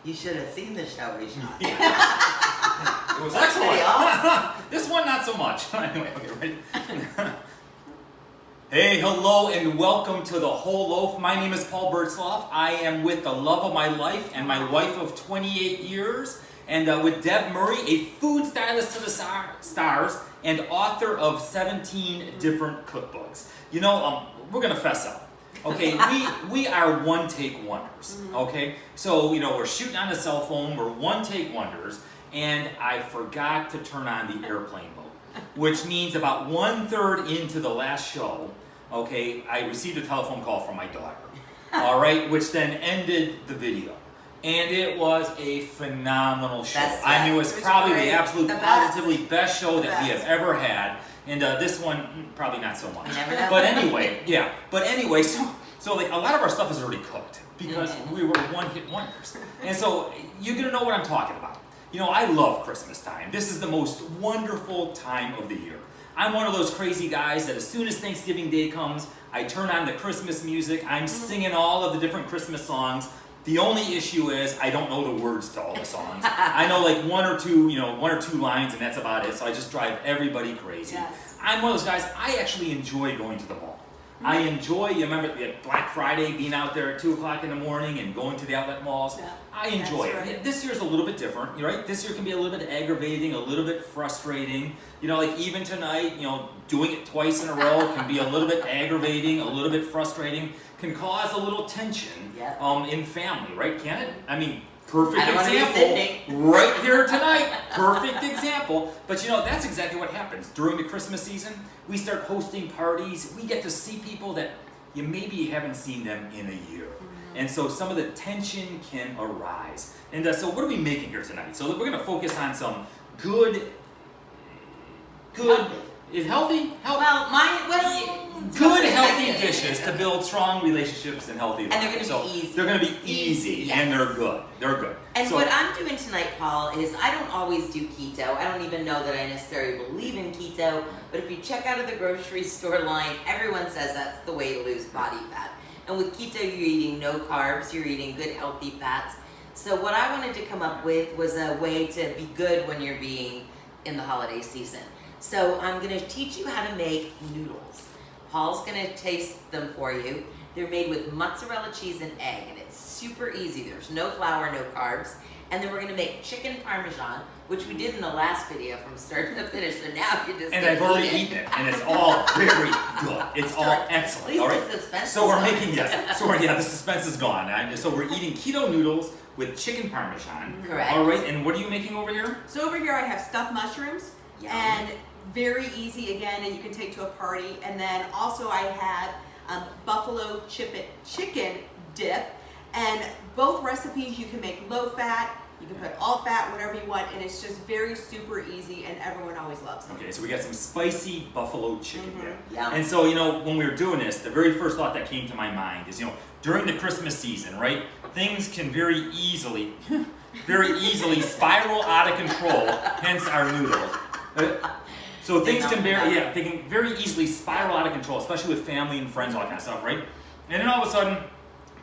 You should have seen the show we shot. It was excellent. Awesome. This one, not so much. Anyway, okay, ready? Hey, hello, and welcome to the Whole Loaf. My name is Paul Bertzloff. I am with the love of my life and my wife of 28 years, and with Deb Murray, a food stylist to the stars and author of 17 different cookbooks. You know, we're gonna fess up. Okay, we are one-take wonders, okay? So, you know, we're shooting on a cell phone, we're one-take wonders, and I forgot to turn on the airplane mode, which means about 1/3 into the last show, okay, I received a telephone call from my daughter, all right, which then ended the video. And it was a phenomenal show. I mean, it was probably the absolute positively best show that we have ever had. And this one, probably not so much. But anyway, yeah. But anyway, so like a lot of our stuff is already cooked because we were one-hit wonders. And so you're gonna know what I'm talking about. You know, I love Christmas time. This is the most wonderful time of the year. I'm one of those crazy guys that as soon as Thanksgiving Day comes, I turn on the Christmas music. I'm singing all of the different Christmas songs. The only issue is I don't know the words to all the songs. I know like one or two lines, and that's about it. So I just drive everybody crazy. Yes. I'm one of those guys. I actually enjoy going to the mall. I enjoy. You remember Black Friday, being out there at 2:00 in the morning and going to the outlet malls. Yeah. I enjoy That's it. right. This year's a little bit different, right? This year can be a little bit aggravating, a little bit frustrating. You know, like even tonight, you know, doing it twice in a row can be a little bit aggravating, a little bit frustrating, can cause a little tension in family, right? Can it? I mean, perfect example right here tonight. Perfect example. But you know, that's exactly what happens during the Christmas season. We start hosting parties. We get to see people that you maybe haven't seen them in a year. And so some of the tension can arise. And so what are we making here tonight? So we're going to focus on some good, is healthy? Good, healthy dishes to build strong relationships and healthy lives. And they're going to be easy. They're going to be easy, and they're good. They're good. And what I'm doing tonight, Paul, is I don't always do keto. I don't even know that I necessarily believe in keto. But if you check out of the grocery store line, everyone says that's the way to lose body fat. And with keto, you're eating no carbs. You're eating good, healthy fats. So what I wanted to come up with was a way to be good when you're being in the holiday season. So I'm going to teach you how to make noodles. Paul's going to taste them for you. They're made with mozzarella cheese and egg, and it's super easy. There's no flour, no carbs. And then we're going to make chicken parmesan, which we did in the last video from start to finish. So now you're just. And I've already eaten it, and it's all very good. It's all excellent. At least all right? the suspense So we're is making the suspense is gone. So we're eating keto noodles with chicken parmesan. Correct. All right, and what are you making over here? So over here I have stuffed mushrooms, Yum. and very easy again, and you can take to a party. And then also I have buffalo chicken dip, and both recipes you can make low fat, you can put all fat, whatever you want, and it's just very super easy, and everyone always loves it. Okay, so we got some spicy buffalo chicken dip. Yum. And so, you know, when we were doing this, the very first thought that came to my mind is, you know, during the Christmas season, right, things can very easily spiral out of control, hence our noodles. So things can they can very easily spiral out of control, especially with family and friends, all that kind of stuff, right? And then all of a sudden,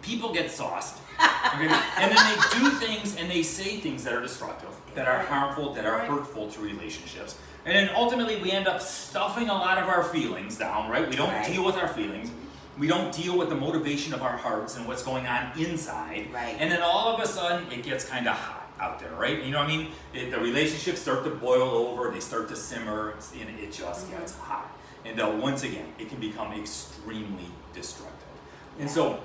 people get sauced. Okay? And then they do things and they say things that are destructive, that are harmful, that are hurtful to relationships. And then ultimately we end up stuffing a lot of our feelings down, right? We don't deal with our feelings. We don't deal with the motivation of our hearts and what's going on inside. Right. And then all of a sudden it gets kind of hot out there, right? You know what I mean? The relationships start to boil over, they start to simmer, and it just gets hot. And once again, it can become extremely destructive. And so,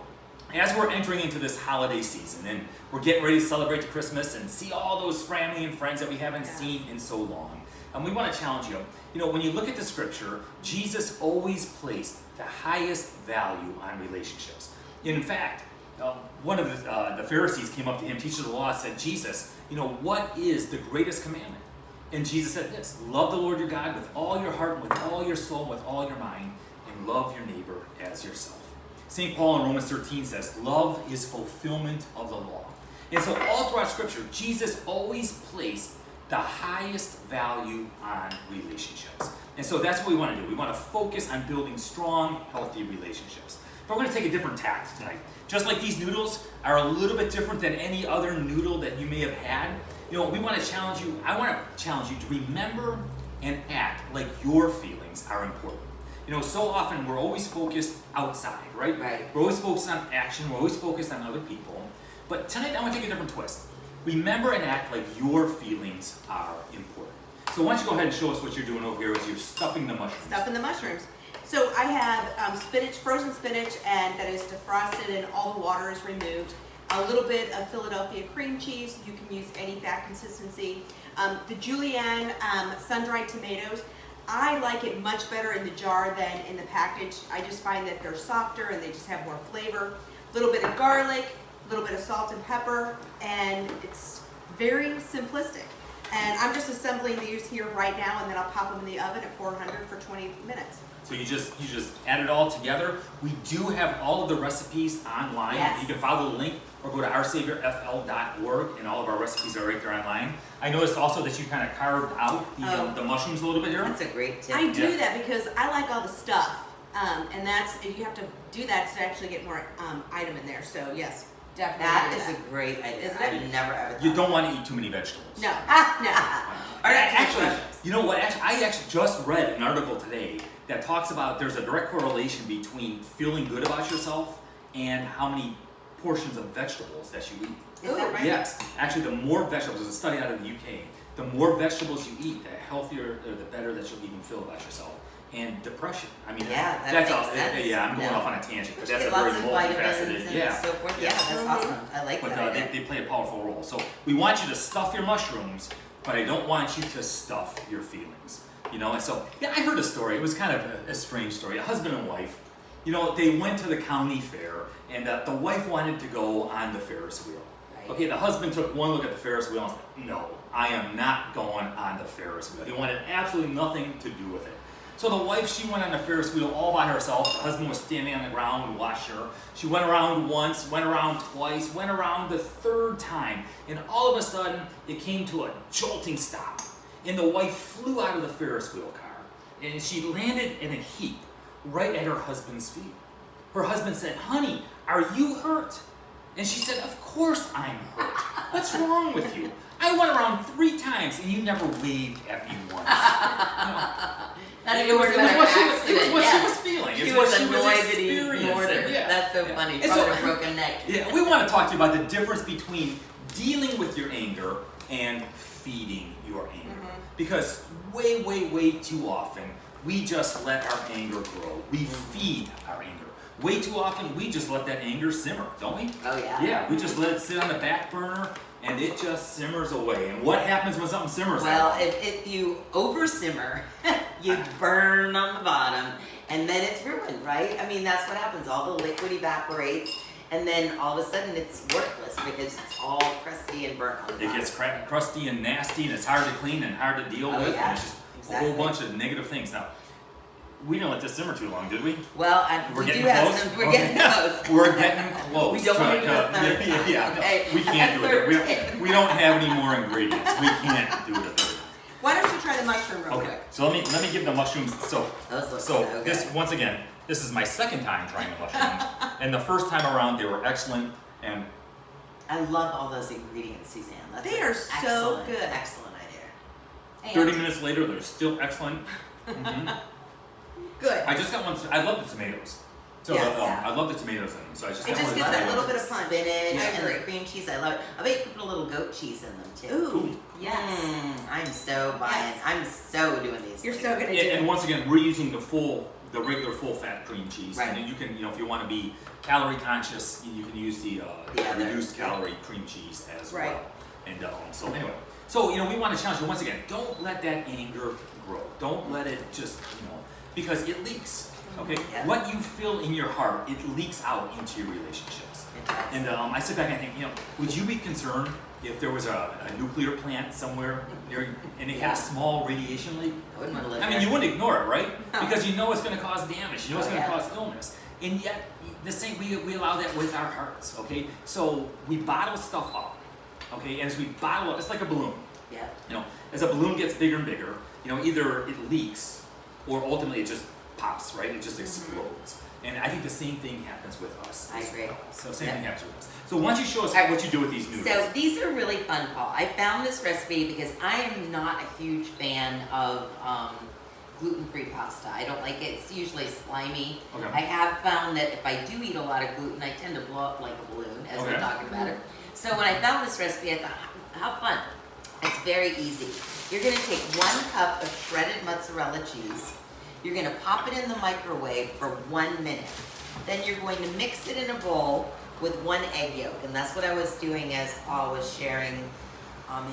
as we're entering into this holiday season, and we're getting ready to celebrate Christmas and see all those family and friends that we haven't seen in so long, and we want to challenge you. You know, when you look at the scripture, Jesus always placed the highest value on relationships. In fact, one of the Pharisees came up to him, teacher of the law, said, Jesus, you know, what is the greatest commandment? And Jesus said this, love the Lord your God with all your heart, with all your soul, with all your mind, and love your neighbor as yourself. St. Paul in Romans 13 says, love is fulfillment of the law. And so all throughout Scripture, Jesus always placed the highest value on relationships. And so that's what we want to do. We want to focus on building strong, healthy relationships. but we're going to take a different tact tonight. Just like these noodles are a little bit different than any other noodle that you may have had, we want to challenge you. I want to challenge you to remember and act like your feelings are important. So often we're always focused outside, right? Right. We're always focused on action. We're always focused on other people. But tonight I want to take a different twist. Remember and act like your feelings are important. So why don't you go ahead and show us what you're doing over here as you're stuffing the mushrooms. Stuffing the mushrooms. So I have spinach, frozen spinach, and that is defrosted and all the water is removed. A little bit of Philadelphia cream cheese. You can use any fat consistency. The julienne sun-dried tomatoes. I like it much better in the jar than in the package. I just find that they're softer and they just have more flavor. A little bit of garlic, a little bit of salt and pepper, and it's very simplistic. And I'm just assembling these here right now, and then I'll pop them in the oven at 400 for 20 minutes. So you just add it all together. We do have all of the recipes online. Yes. You can follow the link or go to oursaviorfl.org, and all of our recipes are right there online. I noticed also that you kind of carved out the mushrooms a little bit here. That's a great tip. I do that because I like all the stuff, and you have to do that to actually get more item in there. So yes, definitely. That do is a great idea. Isn't it? I've never ever thought You don't of want to eat too many vegetables. No, no. All right, Actually, you know what? I actually just read an article today that talks about there's a direct correlation between feeling good about yourself and how many portions of vegetables that you eat. Is that right? Yes, actually, the more vegetables, there's a study out of the UK, the more vegetables you eat, the healthier or the better that you'll even feel about yourself. And depression, I mean, Yeah, that that's makes all. sense. Yeah, I'm going Yeah. off on a tangent, but You that's a get very lots of vitamins multifaceted. and Yeah. so forth. Yeah, that's awesome. I like But that. they play a powerful role. So we want you to stuff your mushrooms, but I don't want you to stuff your feelings. And so I heard a story. It was kind of a strange story. A husband and wife, they went to the county fair, and the wife wanted to go on the Ferris wheel. Right. Okay, the husband took one look at the Ferris wheel and said, "No, I am not going on the Ferris wheel." He wanted absolutely nothing to do with it. So the wife, she went on the Ferris wheel all by herself. The husband was standing on the ground watching her. She went around once, went around twice, went around the third time, and all of a sudden, it came to a jolting stop. And the wife flew out of the Ferris wheel car, and she landed in a heap right at her husband's feet. Her husband said, "Honey, are you hurt?" And she said, "Of course I'm hurt. What's wrong with you? I went around 3 times, and you never waved at me once." That's It was what she was She feeling. was It's what she annoyed was that he ignored her. experiencing. Yeah. That's so Yeah. funny. And Probably so- a broken neck. Yeah, we want to talk to you about the difference between dealing with your anger and feeding your anger. Because way, way, way too often, we just let our anger grow. We feed our anger. Way too often, we just let that anger simmer, don't we? Oh yeah. Yeah, we just let it sit on the back burner, and it just simmers away. And what happens when something simmers? Well, if you over simmer, you burn on the bottom, and then it's ruined, right? I mean, that's what happens. All the liquid evaporates, and then all of a sudden it's worthless because it's all crusty and burnt on the It bottom. gets crusty and nasty, and it's hard to clean and hard to deal Oh, with, yeah, and it's just exactly. a whole bunch of negative things. Now, we didn't let this simmer too long, did we? Well, We're we getting do have close? some. We're Okay. getting close. We're getting close. We don't want to do to- a third time. Yeah, Okay. we can't do A it. third We, time. we don't have any more ingredients. We can't do it a third time. Why don't you try the mushroom real Okay, quick? so let me give the mushrooms. So Those look so good. this once again, this is my second time trying the mushrooms, and the first time around they were excellent. And I love all those ingredients, Suzanne. That's They an are so excellent, good. Excellent idea. And 30 minutes later, they're still excellent. good. I just got one. I love the tomatoes. So Yes. I love the tomatoes in them. So I just It got just one gives of that those. little bit of punch. Spinach I and the agree. cream cheese. I love it. I bet you could put a little goat cheese in them too. Ooh, yes. I'm so buying. Yes. I'm so doing these. You're things. so gonna do And it. once again, we're using the regular full fat cream cheese. Right. And you can, if you want to be calorie conscious, you can use the other- reduced calorie cream cheese as Right. well. And so anyway, so we want to challenge you once again. Don't let that anger grow. Don't let it just because it leaks. Okay, Yeah. what you feel in your heart, it leaks out into your relationships. It does. And I sit back and I think, would you be concerned if there was a nuclear plant somewhere near you and it had Yeah. a small radiation leak? I wouldn't want to live I mean, there. you wouldn't ignore it, right? No. Because you know it's going to cause damage. You know it's Oh, going to yeah. cause illness. And yet, the same we allow that with our hearts. Okay, so we bottle stuff up. Okay, and as we bottle up, it's like a balloon. Yeah. As a balloon gets bigger and bigger, either it leaks or ultimately it just pops, right? It just explodes. And I think the same thing happens with us. I agree. So same Yep. thing happens with us. So why don't you show us Alright. what you do with these noodles? So these are really fun, Paul. I found this recipe because I am not a huge fan of gluten-free pasta. I don't like it. It's usually slimy. Okay. I have found that if I do eat a lot of gluten, I tend to blow up like a balloon, as we're Okay. talking about it. So when I found this recipe, I thought, how fun. It's very easy. You're gonna take 1 cup of shredded mozzarella cheese. You're gonna pop it in the microwave for 1 minute. Then you're going to mix it in a bowl with 1 egg yolk. And that's what I was doing as Paul was sharing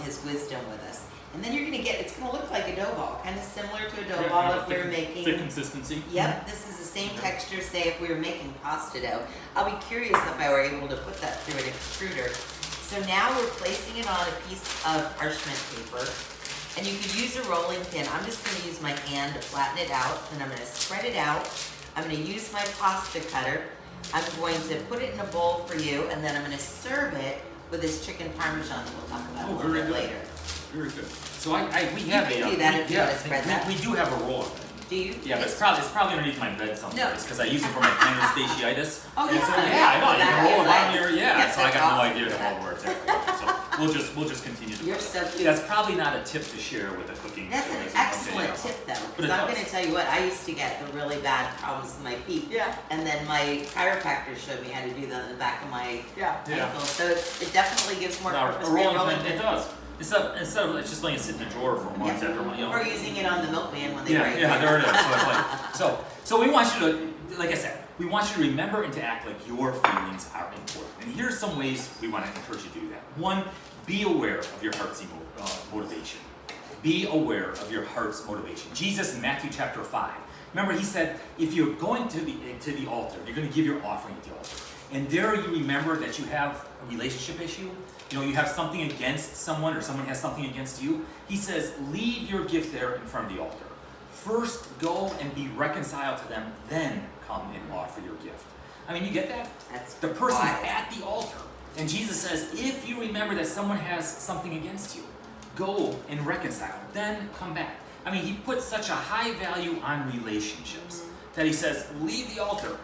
his wisdom with us. And then you're gonna get, it's gonna look like a dough ball, kind of similar to a dough ball if we were making. Thick consistency. Yep, this is the same texture, say if we were making pasta dough. I'll be curious if I were able to put that through an extruder. So now we're placing it on a piece of parchment paper. And you could use a rolling pin. I'm just gonna use my hand to flatten it out, and I'm gonna spread it out. I'm gonna use my pasta cutter. I'm going to put it in a bowl for you, and then I'm gonna serve it with this chicken parmesan that we'll talk about a little bit later. Very good. So we have You can do that if you want to spread that. we do have a roller. Do you? Yeah, but it's probably underneath my bed someplace because I use it for my plantar fasciitis. Oh, And yeah. so, yeah, I know. You That can roll is it on nice. here. Yeah. Yep, So I that's got no awesome. idea how it works. So we'll just continue to. You're cook. so cute. That's probably not a tip to share with a cooking. That's an excellent tip though, But because it I'm does. gonna tell you what, I used to get the really bad problems with my feet. Yeah. And then my chiropractor showed me how to do that in the back of my Yeah. Yeah. ankle, so it definitely gives more Now, purpose a for your rolling rolling pin, it pin. does. Instead of just letting it sit in the drawer for months Yeah. after one, Or using it on the milkman when they Yeah, break. yeah, there it is. So it's like, so we want you to, like I said, we want you to remember and to act like your feelings are important. And here's some ways we want to encourage you to do that. 1, be aware of your heart's motivation. Be aware of your heart's motivation. Jesus in Matthew chapter 5, remember he said, if you're going to the altar, you're going to give your offering at the altar. And there you remember that you have a relationship issue. You know, you have something against someone or someone has something against you. He says, leave your gift there in front of the altar. First go and be reconciled to them, then come and offer your gift. I mean, you get that? That's The person's wise. at the altar. And Jesus says, if you remember that someone has something against you, go and reconcile, then come back. I mean, he puts such a high value on relationships that he says, leave the altar,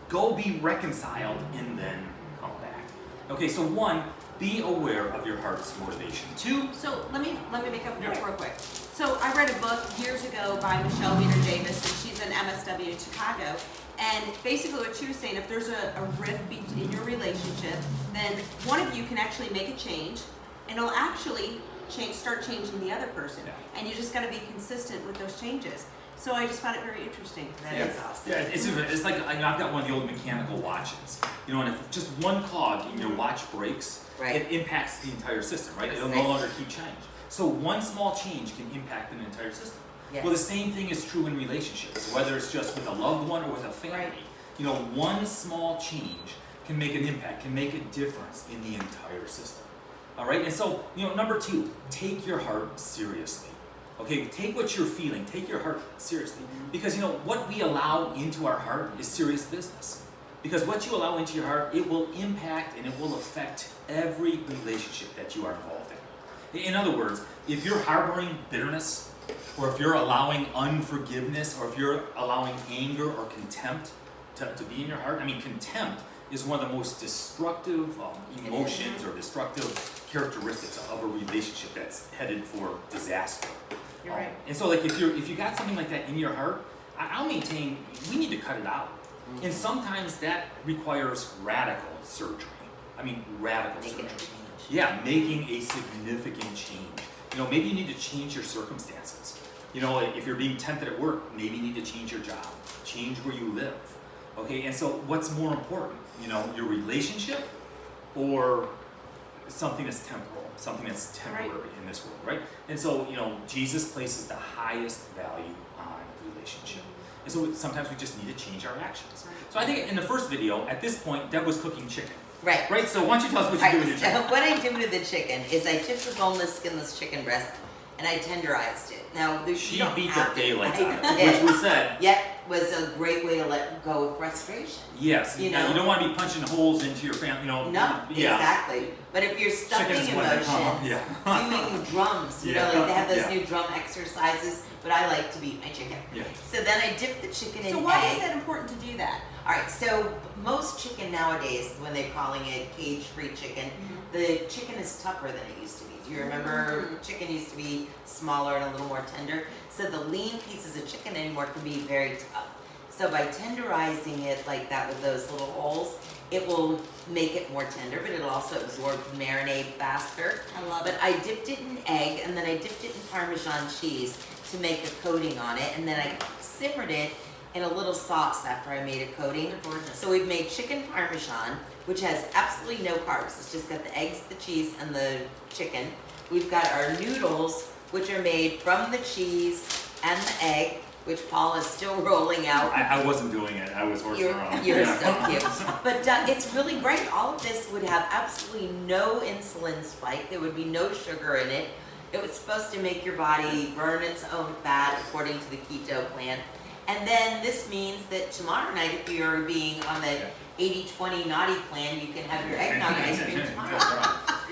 go be reconciled, and then come back. Okay, so 1, be aware of your heart's motivation. 2, So let me make up a point Yeah. real quick. So I read a book years ago by Michelle Wiener Davis, and she's an MSW in Chicago. And basically what she was saying, if there's a rift in your relationship, then one of you can actually make a change, and it'll actually start changing the other person. Yeah. And you just got to be consistent with those changes. So I just found it very interesting. That is awesome. Yeah, it's like I've got one of the old mechanical watches. You know, and if just one cog in your watch breaks, Right. it impacts the entire system, right? Yes. It'll no longer keep change. So one small change can impact an entire system. Yes. Well, the same thing is true in relationships, whether it's just with a loved one or with a family. Right. You know, one small change can make an impact, can make a difference in the entire system. All right, and so, you know, number 2, take your heart seriously. Okay, take what you're feeling, take your heart seriously. Because, you know, what we allow into our heart is serious business. Because what you allow into your heart, it will impact and it will affect every relationship that you are involved in. In other words, if you're harboring bitterness, or if you're allowing unforgiveness, or if you're allowing anger or contempt to be in your heart, I mean, contempt is one of the most destructive emotions or destructive characteristics of a relationship that's headed for disaster. You're right. And so, like, if you got something like that in your heart, I'll maintain we need to cut it out. And sometimes that requires radical surgery. I mean, radical Making surgery. a change. Yeah, making a significant change. You know, maybe you need to change your circumstances. You know, if you're being tempted at work, maybe you need to change your job, change where you live. Okay, and so what's more important? You know, your relationship or something that's temporal, something that's temporary in this world, right? And so, you know, Jesus places the highest value on relationship. And so sometimes we just need to change our actions. So I think in the first video, at this point, Deb was cooking chicken. Right. Right, so why don't you tell us what you do with your So chicken? what I do with the chicken is I took the boneless, skinless chicken breast and I tenderized it. Now, She you don't beat have the to. daylights I out of it, did. which we said, Yet was a great way to let go of frustration. yes, You now, know? you don't want to be punching holes into your family, you know. No, yeah. exactly. But if you're stuffing Chicken's when they emotions, come, yeah. doing drums, you Yeah. know, like they have those Yeah. new drum exercises, but I like to beat my chicken. Yeah. So then I dip the chicken in So why egg. is that important to do that? All right, so most chicken nowadays, when they're calling it cage-free chicken, the chicken is tougher than it used to be. Do you remember chicken used to be smaller and a little more tender? So the lean pieces of chicken anymore can be very tough. So by tenderizing it like that with those little holes, it will make it more tender, but it'll also absorb marinade faster. I love But I dipped it in egg, and then I dipped it in Parmesan cheese to make a coating on it, and then I simmered it in a little sauce after I made a coating. So we've made chicken Parmesan, which has absolutely no carbs. It's just got the eggs, the cheese, and the chicken. We've got our noodles, which are made from the cheese and the egg, which Paul is still rolling out. I wasn't doing it. I was horsing around. You're so cute. But it's really great. All of this would have absolutely no insulin spike. There would be no sugar in it. It was supposed to make your body burn its own fat according to the keto plan. And then this means that tomorrow night, if you're being on the 80-20 naughty plan, you can have your eggnog ice cream tomorrow.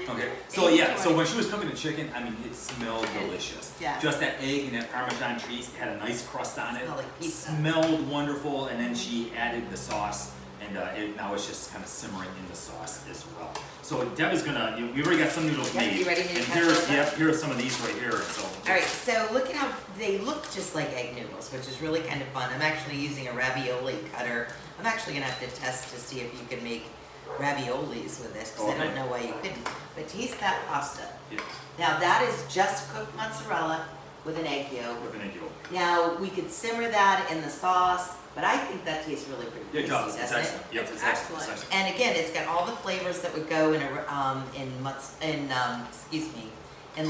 Okay, so yeah, so when she was cooking the chicken, I mean, it smelled delicious. Yeah. Just that egg and that Parmesan cheese had a nice crust on it. Smelled like pizza. Smelled wonderful, and then she added the sauce, and now it's just kind of simmering in the sauce as well. So Deb is gonna, we already got some noodles Yep, made. you ready to and cut here's, those up? here are some of these right here. So. All right, so look at how they look just like egg noodles, which is really kind of fun. I'm actually using a ravioli cutter. I'm actually gonna have to test to see if you can make raviolis with this, because I don't know why you couldn't. But taste that pasta. Yeah, Now that is just cooked mozzarella with an egg yolk. with an egg yolk. Now we could simmer that in the sauce, but I think that tastes really pretty Yeah, it tasty, does. It's doesn't it? excellent. Yep, it's Excellent. excellent. It's excellent. And again, it's got all the flavors that would go in in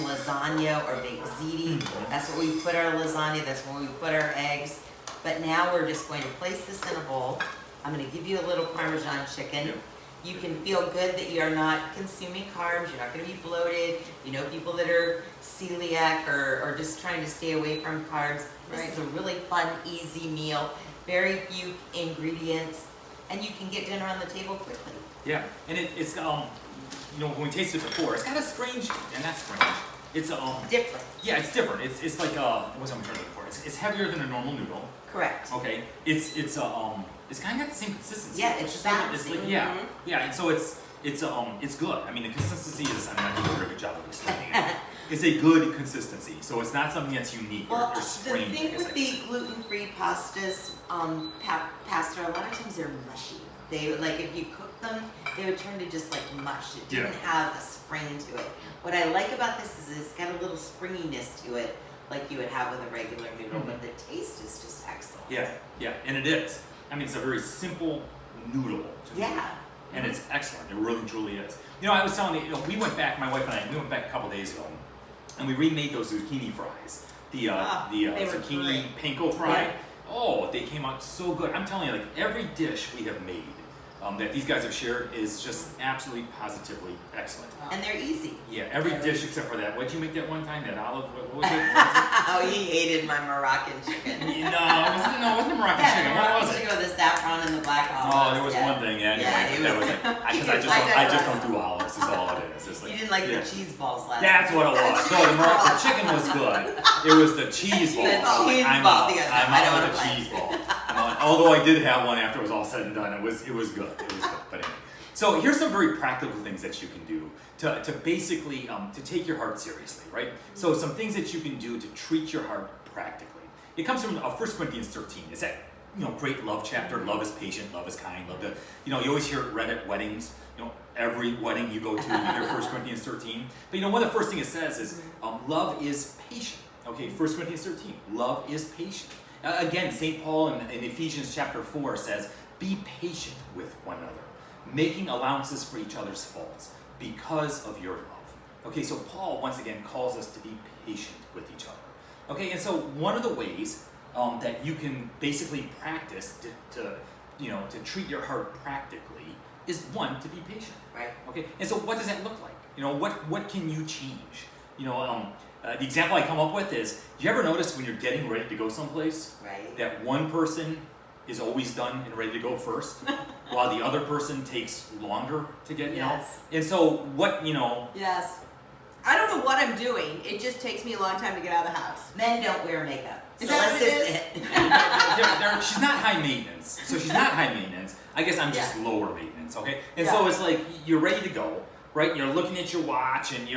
lasagna or baked ziti. That's where we put our lasagna. That's where we put our eggs. But now we're just going to place this in a bowl. I'm going to give you a little Parmesan chicken. Yep. You can feel good that you are not consuming carbs. You're not going to be bloated. You know, people that are celiac or just trying to stay away from carbs. This is a really fun, easy meal. Very few ingredients, and you can get dinner on the table quickly. Yeah, and it's you know, when we tasted it before, it's got a strange, and that's strange. It's Different. yeah, it's different. It's like what was I trying to look for? It's heavier than a normal noodle. Correct. Okay, it's kind of got the same consistency. Yeah, it's just like, it's bouncy. like yeah, and so it's good. I mean, the consistency is, I mean, I did a very good job of explaining it. It's a good consistency, so it's not something that's unique Well, or the strange. thing I guess with I the could say. gluten-free pastas, pasta, a lot of times they're mushy. They like if you cook them, they would turn to just like mush. It didn't have a spring to it. What I like about this is it's got a little springiness to it, like you would have with a regular noodle, but the taste is just excellent. Yeah, and it is. I mean, it's a very simple noodle. To me. Yeah. And it's excellent. It really, truly is. You know, I was telling you, we went back, my wife and I, we went back a couple days ago, and we remade those zucchini fries. The they were zucchini panko fry. Yeah. Oh, they came out so good. I'm telling you, like every dish we have made that these guys have shared is just absolutely, positively excellent. And they're easy. Yeah, every dish except for that. What did you make that one time? That olive? What was it? Oh, he hated my Moroccan chicken. No, it wasn't a Moroccan chicken. What was it? Chicken with the saffron and the black olives. Oh, there was one thing. Yeah, anyway, that was like because I just don't do olives. Is all it is. It's like, you didn't like the cheese balls last That's time. what it was. No, the chicken was good. It was the cheese ball. The cheese I'm ball. out. He goes, I'm I don't out wanna with the play. cheese ball. Although I did have one after it was all said and done. It was good. It was good. But anyway. So here's some very practical things that you can do to basically to take your heart seriously, right? So some things that you can do to treat your heart practically. It comes from 1 Corinthians 13. It's that great love chapter. Love is patient. Love is kind. Love to you always hear it read at weddings. Every wedding you go to, you hear 1 Corinthians 13. But one of the first things it says is love is patient. Okay, 1 Corinthians 13. Love is patient. Again, St. Paul in Ephesians chapter 4 says, be patient with one another, making allowances for each other's faults because of your love. Okay, so Paul once again calls us to be patient with each other. Okay, and so one of the ways that you can basically practice to treat your heart practically is one, to be patient. Right. Okay, and so what does that look like? What can you change? The example I come up with is, do you ever notice when you're getting ready to go someplace, Right. that one person is always done and ready to go first, while the other person takes longer to get, Yes. And so Yes. I don't know what I'm doing. It just takes me a long time to get out of the house. Men don't wear makeup. Is So that let's what it just is? She's not high maintenance, so she's not high maintenance. I guess I'm just lower maintenance, okay? And so it's like you're ready to go, right? You're looking at your watch, and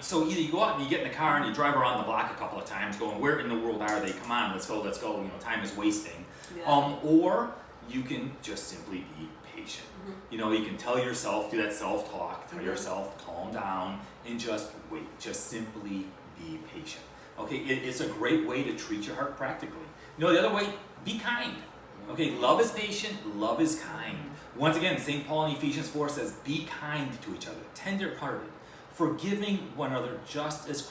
so either you go out and you get in the car and you drive around the block a couple of times, going, where in the world are they? Come on, let's go. Time is wasting. Or you can just simply be patient. You can tell yourself, do that self-talk, tell yourself, calm down, and just wait. Just simply be patient. Okay, it's a great way to treat your heart practically. The other way, be kind. Okay, love is patient, love is kind. Once again, St. Paul in Ephesians 4 says, be kind to each other, tender-hearted, forgiving one another just as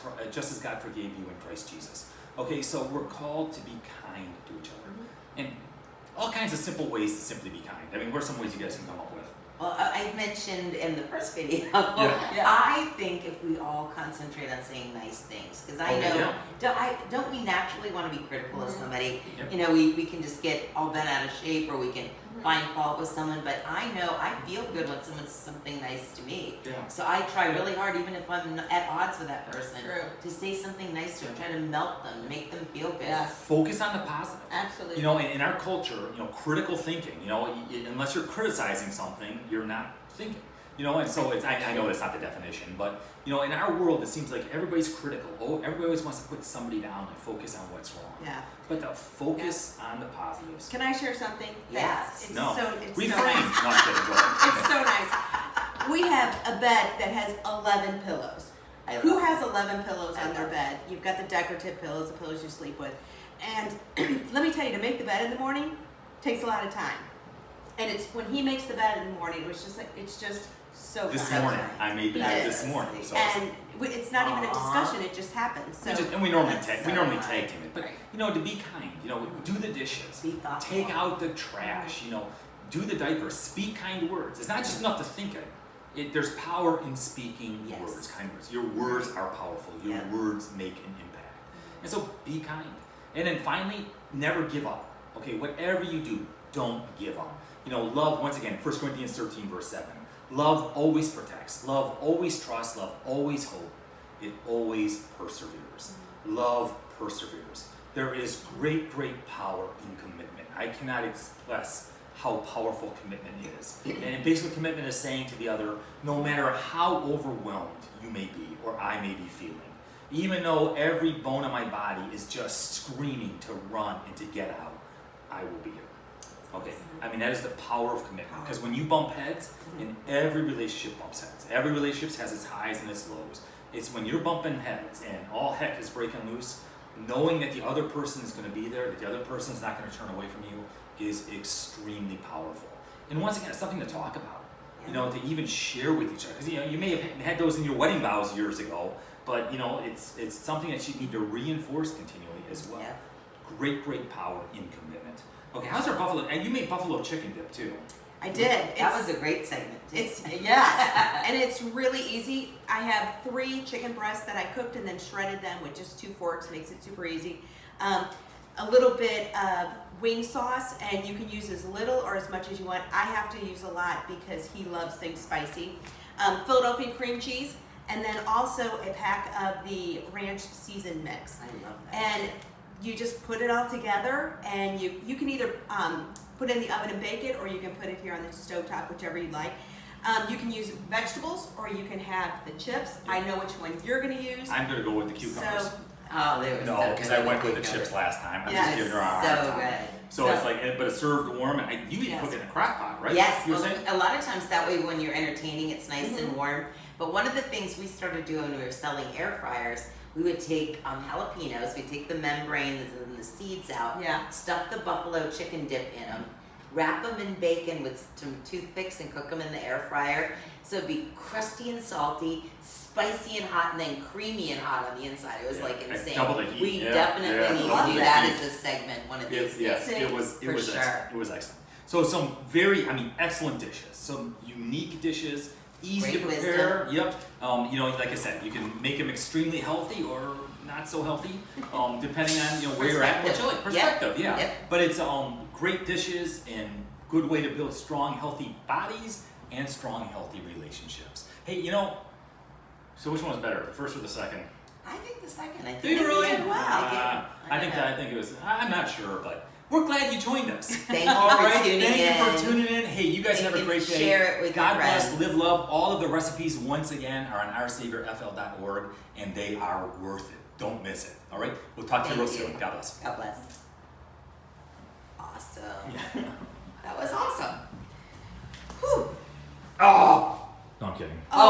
God forgave you in Christ Jesus. Okay, so we're called to be kind to each other. And all kinds of simple ways to simply be kind. I mean, what are some ways you guys can come up with? Well, I mentioned in the first video, Yeah. I think if we all concentrate on saying nice things, because I know, don't we naturally want to be critical of somebody? Yep. We can just get all bent out of shape, or we can find fault with someone, but I know I feel good when someone says something nice to me. Yeah. So I try really hard, even if I'm at odds with that person, True. to say something nice to them, try to melt them, to make them feel good. Yeah. Focus on the positive. Absolutely. In our culture, critical thinking, unless you're criticizing something, you're not thinking. And so I know that's not the definition, but in our world it seems like everybody's critical. Everybody always wants to put somebody down and focus on what's wrong. Yeah. But to focus on the positives. Can I share something? Yes. It's No. it's Reframe. so nice. No, I'm kidding. Go ahead. It's so nice. We have a bed that has 11 pillows. Who has 11 pillows on their bed? You've got the decorative pillows, the pillows you sleep with. And let me tell you, to make the bed in the morning takes a lot of time. And it's when he makes the bed in the morning, it's just so This fun. morning, I made the bed this morning. So And it's not even a discussion; it just happens. So we normally That's tag so tag team it, but Right. to be kind, do the dishes, Be thoughtful. take out the trash, do the diapers, speak kind words. It's not just enough to think it. There's power in speaking Yes. words, kind words. Your words are powerful. Your words make an impact, and so be kind. And then finally, never give up. Okay, whatever you do, don't give up. Love, once again, 1 Corinthians 13, verse 7. Love always protects. Love always trusts. Love always hopes. It always perseveres. Love perseveres. There is great, great power in commitment. I cannot express how powerful commitment is. And basically, commitment is saying to the other, no matter how overwhelmed you may be or I may be feeling, even though every bone in my body is just screaming to run and to get out, I will be here. Okay, that is the power of commitment. Because when you bump heads, and every relationship bumps heads. Every relationship has its highs and its lows. It's when you're bumping heads and all heck is breaking loose, knowing that the other person is going to be there, that the other person is not going to turn away from you, is extremely powerful. And once again, it's something to talk about. To even share with each other. Because you may have had those in your wedding vows years ago, but it's something that you need to reinforce continually as well. Yeah. Great, great power in commitment. Okay, how's our buffalo? And you made buffalo chicken dip too. I did. That was a great segment. Too. And it's really easy. I have 3 chicken breasts that I cooked and then shredded them with just 2 forks. Makes it super easy. A little bit of wing sauce, and you can use as little or as much as you want. I have to use a lot because he loves things spicy. Philadelphia cream cheese, and then also a pack of the ranch seasoned mix. I love that. And you just put it all together, and you can either put it in the oven and bake it, or you can put it here on the stovetop, whichever you like. You can use vegetables, or you can have the chips. I know which one you're going to use. I'm going to go with the cucumbers. So, They were No, so because good I went with the cucumbers. chips last time. I'm Yes, just giving her a hard so time. good. So it's like, but it's served warm, and you even cook it in a crock pot, right? Yes, You were well, saying? a lot of times that way when you're entertaining, it's nice and warm. But one of the things we started doing when we were selling air fryers, we would take jalapenos, we'd take the membranes and the seeds out, stuff the buffalo chicken dip in them, wrap them in bacon with some toothpicks and cook them in the air fryer. So it'd be crusty and salty, spicy and hot, and then creamy and hot on the inside. It was like insane. Double the heat. We definitely need to do that as a segment one of these days. Yes, it was For sure. excellent. It was excellent. So some very, excellent dishes. Some unique dishes, easy Great to prepare. Yep. Like I said, you can make them extremely healthy or not so healthy, depending on where you're at. What you like. Perspective, yeah. Yep. But it's great dishes and good way to build strong, healthy bodies and strong, healthy relationships. Hey, so which one was better, the first or the second? I think the second. I think Do you really? did well. I think it was. I'm not sure, but we're glad you joined us. Thank you All for right, tuning thank in. you for tuning in. Hey, you guys You have a can great day. share it with your God bless, friends. live, love. All of the recipes, once again, are on oursaviorfl.org, and they are worth it. Don't miss it. All right, we'll talk to you real Thank you. soon. God bless. God bless. Awesome. That was awesome. Whew. Oh, no, I'm kidding.